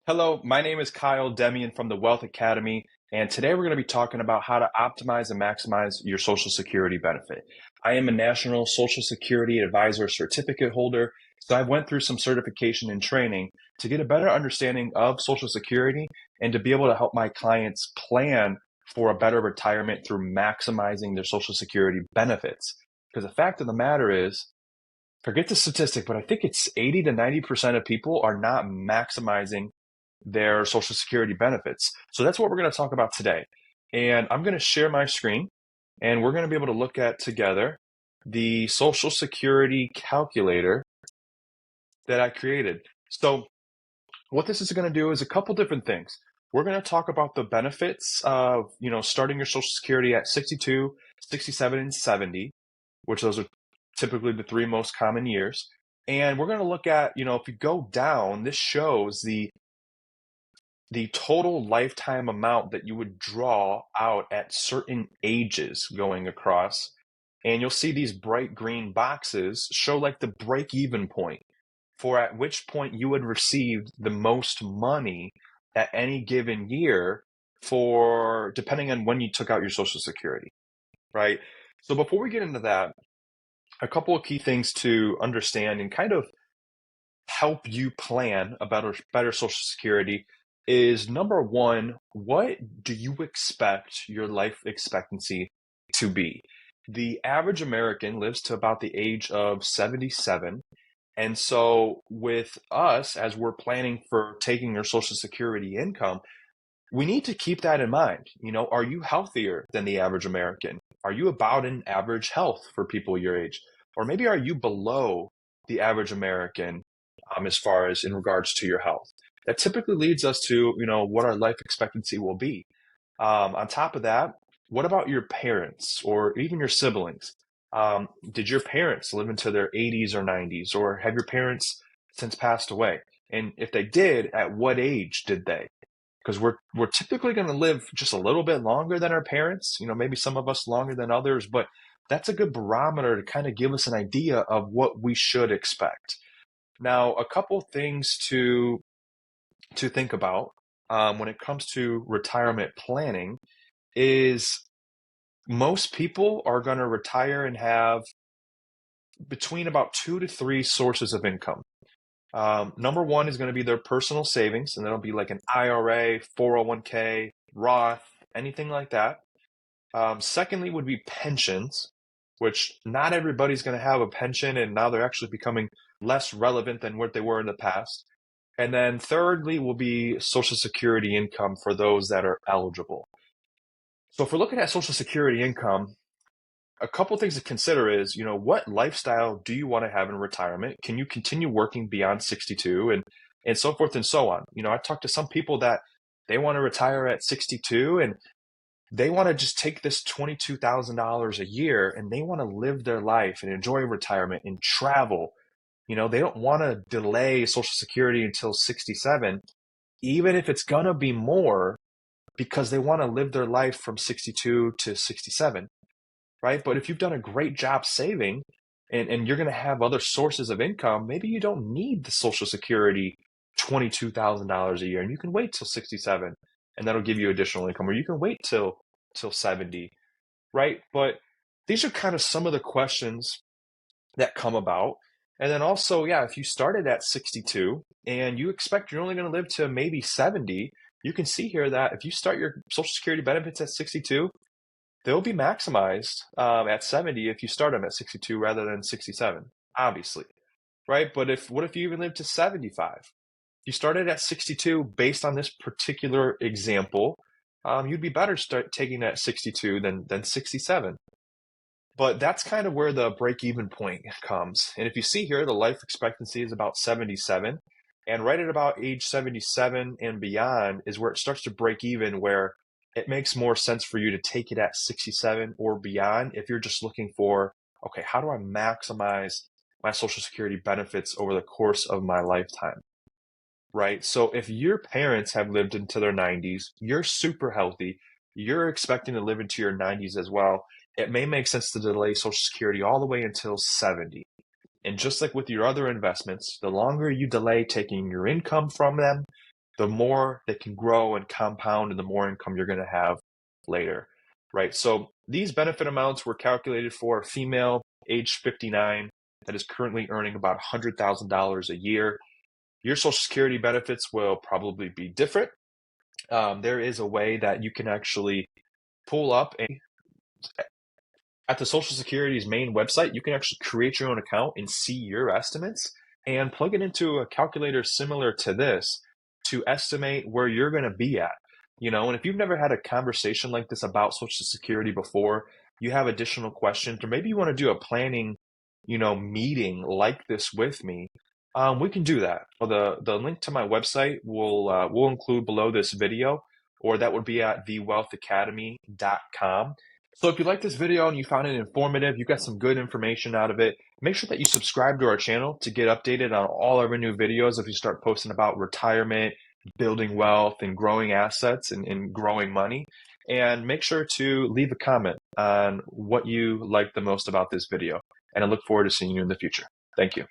Hello, my name is Kyle Demian from the Wealth Academy, and today we're going to be talking about how to optimize and maximize your Social Security benefit. I am a National Social Security Advisor certificate holder, so I've went through some certification and training to get a better understanding of Social Security and to be able to help my clients plan for a better retirement through maximizing their Social Security benefits. Because the fact of the matter is, forget the statistic, but I think it's 80 to 90% of people are not maximizing their Social Security benefits. So that's what we're going to talk about today. And I'm going to share my screen and we're going to be able to look at together the Social Security calculator that I created. So what this is going to do is a couple different things. We're going to talk about the benefits of, starting your Social Security at 62, 67, and 70, which those are typically the three most common years. And we're going to look at, if you go down, this shows the total lifetime amount that you would draw out at certain ages going across. And you'll see these bright green boxes show like the break-even point for at which point you would receive the most money at any given year for depending on when you took out your Social Security, right? So before we get into that, a couple of key things to understand and kind of help you plan a better Social Security is number one, what do you expect your life expectancy to be? The average American lives to about the age of 77. And so with us, as we're planning for taking your Social Security income, we need to keep that in mind. Are you healthier than the average American? Are you about an average health for people your age? Or maybe are you below the average American as far as in regards to your health? That typically leads us to, what our life expectancy will be. On top of that, what about your parents or even your siblings? Did your parents live into their 80s or 90s, or have your parents since passed away? And if they did, at what age did they? Because we're typically going to live just a little bit longer than our parents, maybe some of us longer than others, but that's a good barometer to kind of give us an idea of what we should expect. Now, a couple things to think about when it comes to retirement planning is most people are going to retire and have between about 2 to 3 sources of income. Number one is going to be their personal savings, and that'll be like an IRA, 401k, Roth, anything like that. Secondly would be pensions, which not everybody's going to have a pension, and now they're actually becoming less relevant than what they were in the past. And then thirdly will be Social Security income for those that are eligible. So if we're looking at Social Security income, a couple things to consider is, what lifestyle do you want to have in retirement? Can you continue working beyond 62 and so forth and so on? I talked to some people that they want to retire at 62 and they want to just take this $22,000 a year and they want to live their life and enjoy retirement and travel. They don't want to delay Social Security until 67, even if it's going to be more because they want to live their life from 62 to 67, right? But if you've done a great job saving and you're going to have other sources of income, maybe you don't need the Social Security $22,000 a year and you can wait till 67 and that'll give you additional income, or you can wait till 70, right? But these are kind of some of the questions that come about. And then also, yeah, if you started at 62 and you expect you're only going to live to maybe 70, you can see here that if you start your Social Security benefits at 62, they'll be maximized at 70 if you start them at 62 rather than 67, obviously, right? But what if you even live to 75? If you started at 62 based on this particular example, you'd be better start taking at 62 than 67. But that's kind of where the break-even point comes. And if you see here, the life expectancy is about 77. And right at about age 77 and beyond is where it starts to break even, where it makes more sense for you to take it at 67 or beyond if you're just looking for, okay, how do I maximize my Social Security benefits over the course of my lifetime, right? So if your parents have lived into their 90s, you're super healthy, you're expecting to live into your 90s as well, it may make sense to delay Social Security all the way until 70. And just like with your other investments, the longer you delay taking your income from them, the more they can grow and compound and the more income you're going to have later, right? So these benefit amounts were calculated for a female age 59 that is currently earning about $100,000 a year. Your Social Security benefits will probably be different. There is a way that you can actually pull up at the Social Security's main website, you can actually create your own account and see your estimates and plug it into a calculator similar to this to estimate where you're going to be at. And if you've never had a conversation like this about Social Security before, you have additional questions, or maybe you want to do a planning, meeting like this with me, we can do that. The link to my website will include below this video, or that would be at thewealthacademy.com. So if you like this video and you found it informative, you got some good information out of it, make sure that you subscribe to our channel to get updated on all our new videos if you start posting about retirement, building wealth, and growing assets and growing money. And make sure to leave a comment on what you like the most about this video. And I look forward to seeing you in the future. Thank you.